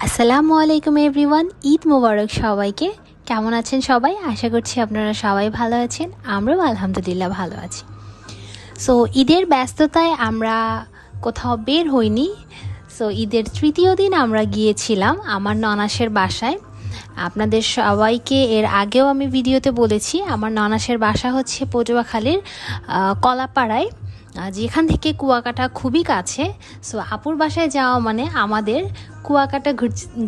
আসসালামু আলাইকুম এভরিওয়ান, ঈদ মোবারক সবাইকে। কেমন আছেন সবাই? আশা করছি আপনারা সবাই ভালো আছেন। আমরাও আলহামদুলিল্লাহ ভালো আছি। সো ঈদের ব্যস্ততায় আমরা কোথাও বের হইনি। সো ঈদের তৃতীয় দিন আমরা গিয়েছিলাম আমার ননাসের বাসায়। আপনাদের সবাইকে এর আগেও আমি ভিডিওতে বলেছি, আমার ননাসের বাসা হচ্ছে পটুয়াখালীর কলাপাড়ায়, যেখান থেকে কুয়াকাটা খুবই কাছে। সো আপুর বাসায় যাওয়া মানে আমাদের কুয়াকাটা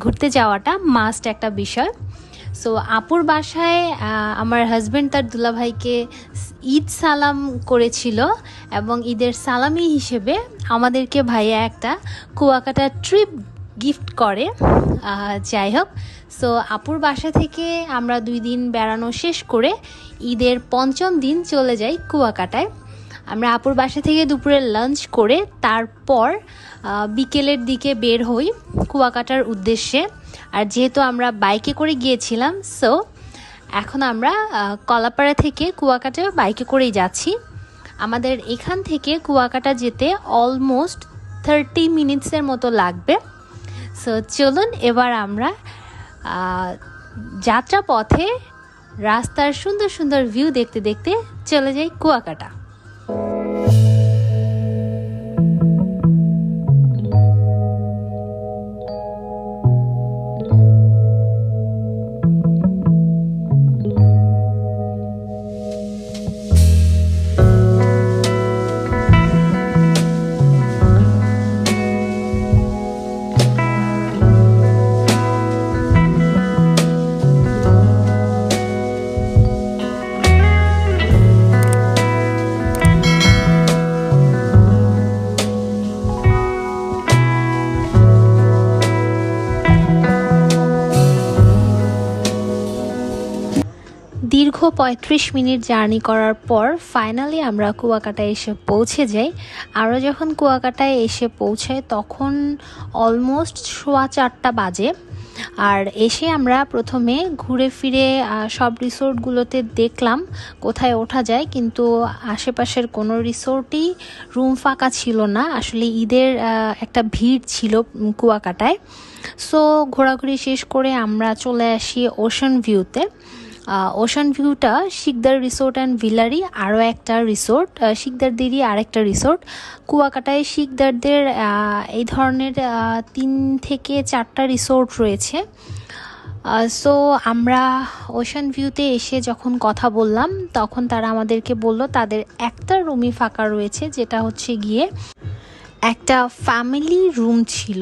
ঘুরতে যাওয়াটা মাস্ট একটা বিষয়। সো আপুর বাসায় আমার হাজব্যান্ড তার দুলাভাইকে ঈদ সালাম করেছিল এবং ঈদের সালামি হিসেবে আমাদেরকে ভাইয়া একটা কুয়াকাটা ট্রিপ গিফট করে। যাই হোক, সো আপুর বাসা থেকে আমরা 2 দিন বেড়ানো শেষ করে ঈদের 5ম দিন চলে যাই কুয়াকাটায়। আমরা আপুর বাসা থেকে দুপুরে লাঞ্চ করে তারপর বিকেলের দিকে বের হই কুয়াকাটার উদ্দেশ্যে। আর যেহেতু আমরা বাইকে করে গিয়েছিলাম, সো এখন আমরা কলাপাড়া থেকে কুয়াকাটা বাইকে করেই যাচ্ছি। আমাদের এখান থেকে কুয়াকাটা যেতে অলমোস্ট 30 মিনিটসের মতো লাগবে। সো চলুন এবার আমরা যাত্রা পথে রাস্তার সুন্দর সুন্দর ভিউ দেখতে দেখতে চলে যাই কুয়াকাটা। দীর্ঘ 35 মিনিট জার্নি করার পর ফাইনালি আমরা কুয়াকাটায় এসে পৌঁছে যাই। আরও যখন কুয়াকাটায় এসে পৌঁছাই তখন অলমোস্ট 4:15 বাজে। আর এসে আমরা প্রথমে ঘুরে ফিরে সব রিসোর্টগুলোতে দেখলাম কোথায় ওঠা যায়, কিন্তু আশেপাশের কোনো রিসোর্টই রুম ফাঁকা ছিল না। আসলে ঈদের একটা ভিড় ছিল কুয়াকাটায়। সো ঘোরাঘুরি শেষ করে আমরা চলে আসি ওশান ভিউতে। ওশান ভিউটা শিকদার রিসোর্ট অ্যান্ড ভিলারই আরও একটা রিসোর্ট, শিকদারদেরই আরেকটা রিসোর্ট। কুয়াকাটায় শিকদারদের এই ধরনের 3 থেকে 4টা রিসোর্ট রয়েছে। সো আমরা ওশান ভিউতে এসে যখন কথা বললাম তখন তারা আমাদেরকে বলল তাদের একটা রুমই ফাঁকা রয়েছে, যেটা হচ্ছে গিয়ে একটা ফ্যামিলি রুম ছিল,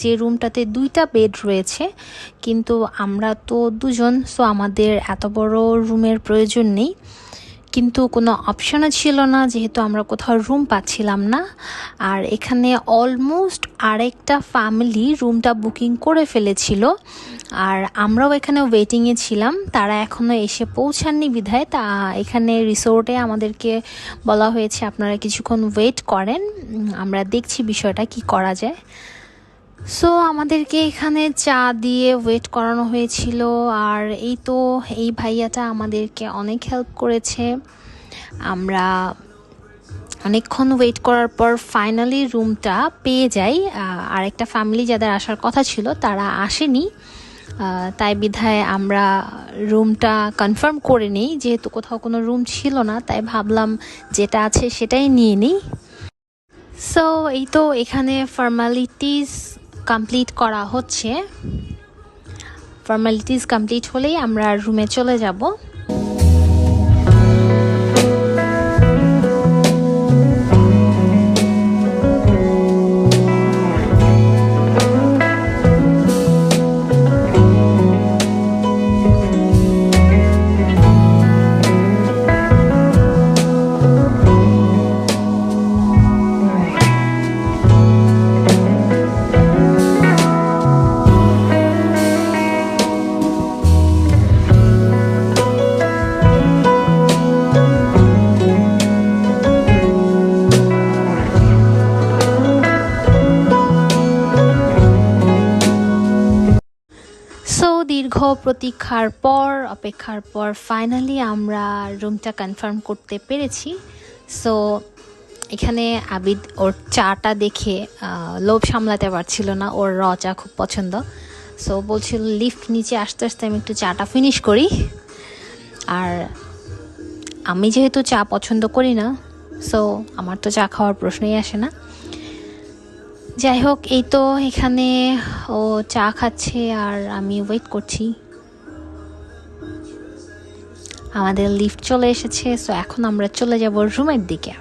যে রুমটাতে 2টা বেড রয়েছে। কিন্তু আমরা তো 2জন, সো আমাদের এত বড় রুমের প্রয়োজন নেই। কিন্তু কোনো অপশনও ছিল না, যেহেতু আমরা কোথাও রুম পাচ্ছিলাম না। আর এখানে অলমোস্ট আরেকটা ফ্যামিলি রুমটা বুকিং করে ফেলেছিল, আর আমরাও এখানে ওয়েটিংয়ে ছিলাম। তারা এখনও এসে পৌঁছাননি বিধায় তা এখানে রিসোর্টে আমাদেরকে বলা হয়েছে আপনারা কিছুক্ষণ ওয়েট করেন, আমরা দেখছি বিষয়টা কি করা যায়। সো আমাদেরকে এখানে চা দিয়ে ওয়েট করানো হয়েছিল। আর এই ভাইয়াটা আমাদেরকে অনেক হেল্প করেছে। আমরা অনেকক্ষণ ওয়েট করার পর ফাইনালি রুমটা পেয়ে যাই। আরেকটা ফ্যামিলি যাদের আসার কথা ছিল তারা আসেনি, তাই বিধায় আমরা রুমটা কনফার্ম করে নিই। যেহেতু কোথাও কোনো রুম ছিল না, তাই ভাবলাম যেটা আছে সেটাই নিয়ে নিই। সো এখানে ফর্মালিটিস কমপ্লিট করা হচ্ছে। ফর্মালিটিস কমপ্লিট হলেই আমরা রুমে চলে যাব। দীর্ঘ অপেক্ষার পর ফাইনালি আমরা রুমটা কনফার্ম করতে পেরেছি। সো এখানে আবিদ ওর চাটা দেখে লোভ সামলাতে পারছিল না, ওর চা খুব পছন্দ। সো বলছিল লিফট নিচে আসতে আসতে আমি একটু চাটা ফিনিশ করি। আর আমি যেহেতু চা পছন্দ করি না, সো আমার তো চা খাওয়ার প্রশ্নই আসে না। যাই হোক, এই তো এখানে ও চা খাচ্ছে আর আমি ওয়েট করছি। আমাদের লিফট চলে এসেছে, সো এখন আমরা চলে যাব রুমের দিকে।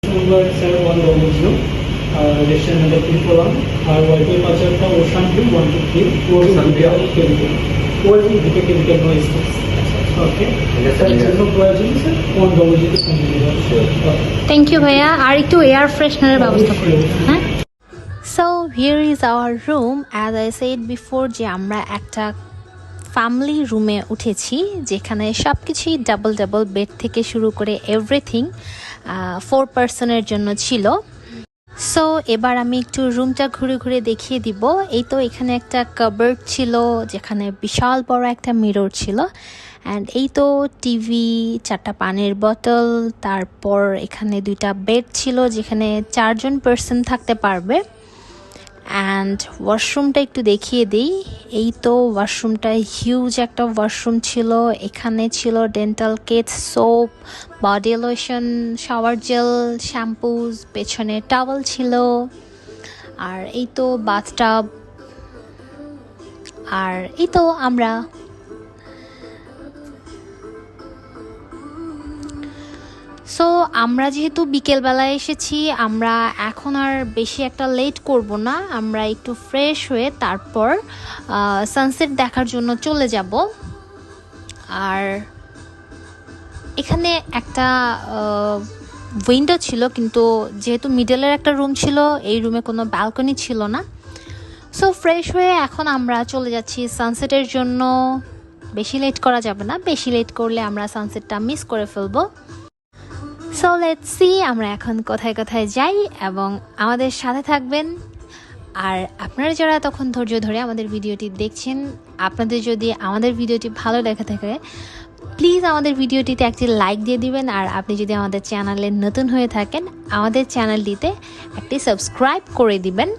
Number 7100, register number 341, our Wi-Fi password का Ocean View 123, Ocean View, Ocean View chemical noise. Okay. No problem, sir. On double zero sure. Thank you ভাইয়া, আর একটু এয়ার ফ্রেশনারের ব্যবস্থা করুন। হ্যাঁ, so here is our room. As I said before যে আমরা একটা ফ্যামিলি রুমে উঠেছি, যেখানে সব কিছুই ডাবল ডাবল, বেড থেকে শুরু করে এভরিথিং 4 পার্সনের জন্য ছিল। সো এবার আমি একটু রুমটা ঘুরে ঘুরে দেখিয়ে দিব। এই তো এখানে একটা কাবার্ড ছিল, যেখানে বিশাল বড় একটা মিরর ছিল। অ্যান্ড এই তো টিভি, 4টা পানির বোতল, তারপর এখানে 2টা বেড ছিল যেখানে 4 জন পার্সন থাকতে পারবে। অ্যান্ড ওয়াশরুমটা একটু দেখিয়ে দিই। এই তো ওয়াশরুমটা হিউজ একটা ওয়াশরুম ছিল। এখানে ছিল dental kit, soap, body lotion, shower gel, shampoos, পেছনে টাওয়েল ছিল। আর এই তো বাথটাব। আর এই তো আমরা। সো আমরা যেহেতু বিকেলবেলায় এসেছি, আমরা এখন আর বেশি একটা লেট করব না। আমরা একটু ফ্রেশ হয়ে তারপর সানসেট দেখার জন্য চলে যাব। আর এখানে একটা উইন্ডো ছিল, কিন্তু যেহেতু মিডলের একটা রুম ছিল, এই রুমে কোনো ব্যালকনি ছিল না। সো ফ্রেশ হয়ে এখন আমরা চলে যাচ্ছি সানসেটের জন্য। বেশি লেট করা যাবে না, বেশি লেট করলে আমরা সানসেটটা মিস করে ফেলবো। সো লেটস সি আমরা এখন কোথায় কোথায় যাই, এবং আমাদের সাথে থাকবেন। আর আপনারা যারা তখন ধৈর্য ধরে আমাদের ভিডিওটি দেখছেন, আপনাদের যদি আমাদের ভিডিওটি ভালো লেগে থাকে, প্লিজ আমাদের ভিডিওটিতে একটি লাইক দিয়ে দিবেন। আর আপনি যদি আমাদের চ্যানেলে নতুন হয়ে থাকেন, আমাদের চ্যানেলটিতে একটি সাবস্ক্রাইব করে দিবেন।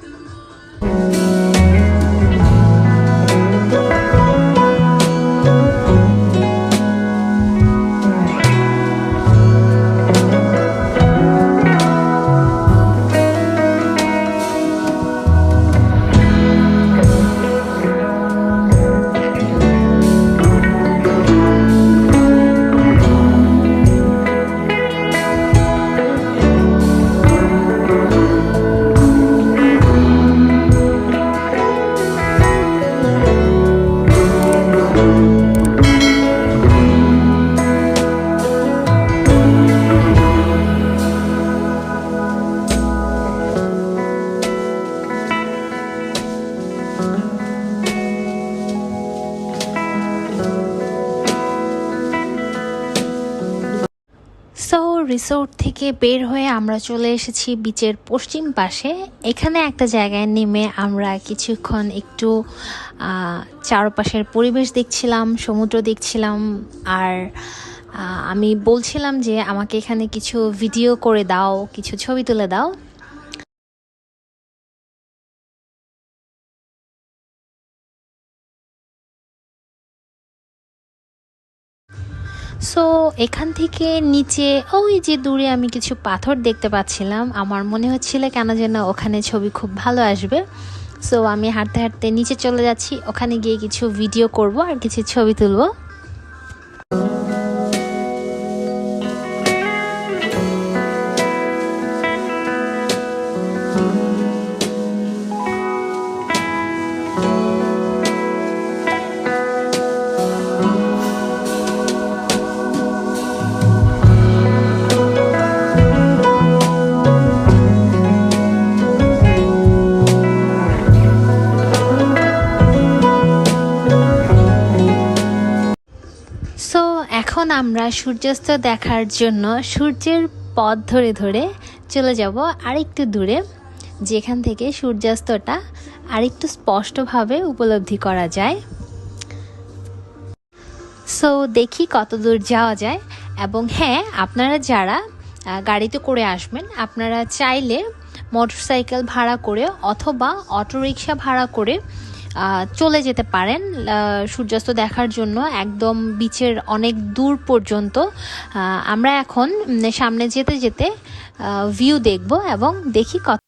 সো রিসোর্ট থেকে বের হয়ে আমরা চলে এসেছি বিচের পশ্চিম পাশে। এখানে একটা জায়গায় নেমে আমরা কিছুক্ষণ একটু চারপাশের পরিবেশ দেখছিলাম, সমুদ্র দেখছিলাম। আর আমি বলছিলাম যে আমাকে এখানে কিছু ভিডিও করে দাও, কিছু ছবি তুলে দাও। সো এখান থেকে নিচে ওই যে দূরে আমি কিছু পাথর দেখতে পাচ্ছিলাম। আমার মনে হচ্ছিল কেন যেন ওখানে ছবি খুব ভালো আসবে। সো আমি হাঁটতে হাঁটতে নিচে চলে যাচ্ছি, ওখানে গিয়ে কিছু ভিডিও করব আর কিছু ছবি তুলব। আমরা সূর্যাস্ত দেখার জন্য সূর্যের পথ ধরে ধরে চলে যাব আরেকটু দূরে, যেখান থেকে সূর্যাস্তটা আরেকটু স্পষ্টভাবে উপলব্ধি করা যায়। সো দেখি কত দূর যাওয়া যায়। এবং হ্যাঁ, আপনারা যারা গাড়িতে করে আসবেন, আপনারা চাইলে মোটরসাইকেল ভাড়া করে অথবা অটোরিকশা ভাড়া করে চলে যেতে পারেন সূর্যাস্ত দেখার জন্য একদম বিচের অনেক দূর পর্যন্ত। আমরা এখন সামনে যেতে যেতে ভিউ দেখব এবং দেখি কত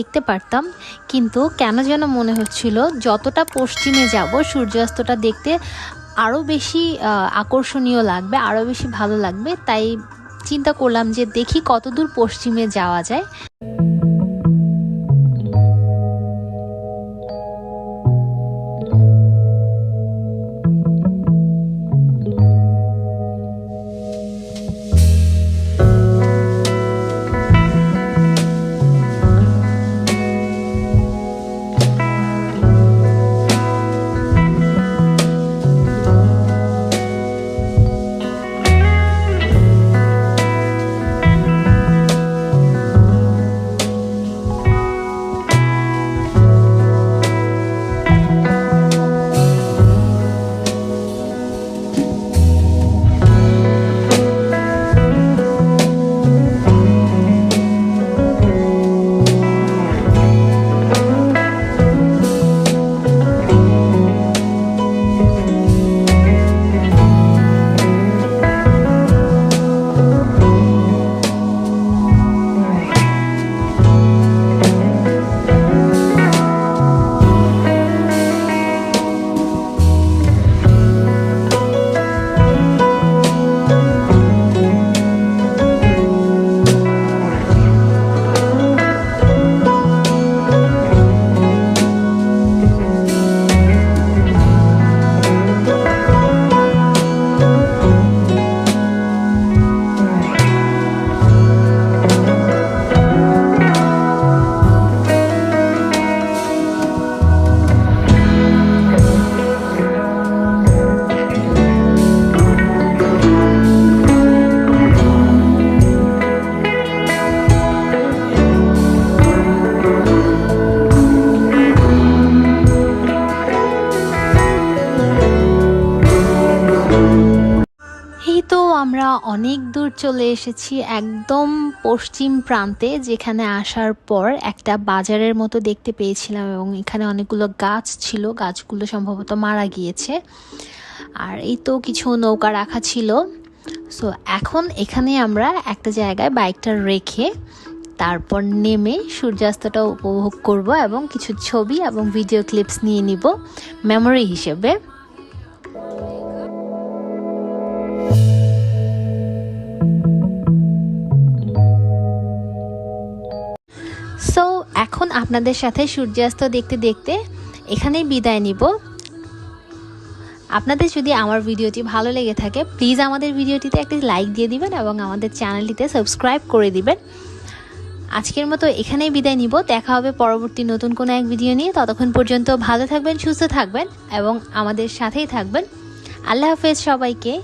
দেখতে পারতাম। কিন্তু কেন যেন মনে হচ্ছিল যতটা পশ্চিমে যাব সূর্যাস্তটা দেখতে আরও বেশি আকর্ষণীয় লাগবে, আরও বেশি ভালো লাগবে। তাই চিন্তা করলাম যে দেখি কতদূর পশ্চিমে যাওয়া যায়। আমরা অনেক দূর চলে এসেছি একদম পশ্চিম প্রান্তে, যেখানে আসার পর একটা বাজারের মতো দেখতে পেয়েছিলাম এবং এখানে অনেকগুলো গাছ ছিল, গাছগুলো সম্ভবত মারা গিয়েছে। আর এই তো কিছু নৌকা রাখা ছিল। সো এখন এখানে আমরা একটা জায়গায় বাইকটা রেখে তারপর নেমে সূর্যাস্তটা উপভোগ করব এবং কিছু ছবি এবং ভিডিও ক্লিপস নিয়ে নিব মেমোরি হিসেবে। সো এখন আপনাদের সাথে সূর্যাস্ত দেখতে দেখতে এখানেই বিদায় নিব। আপনাদের যদি আমার ভিডিওটি ভালো লেগে থাকে প্লিজ আমাদের ভিডিওটিতে একটি লাইক দিয়ে দিবেন এবং আমাদের চ্যানেলটিতে সাবস্ক্রাইব করে দিবেন। আজকের মতো এখানেই বিদায় নিব। দেখা হবে পরবর্তী নতুন কোনো এক ভিডিও নিয়ে। ততক্ষণ পর্যন্ত ভালো থাকবেন, সুস্থ থাকবেন এবং আমাদের সাথেই থাকবেন। আল্লাহ হাফেজ সবাইকে।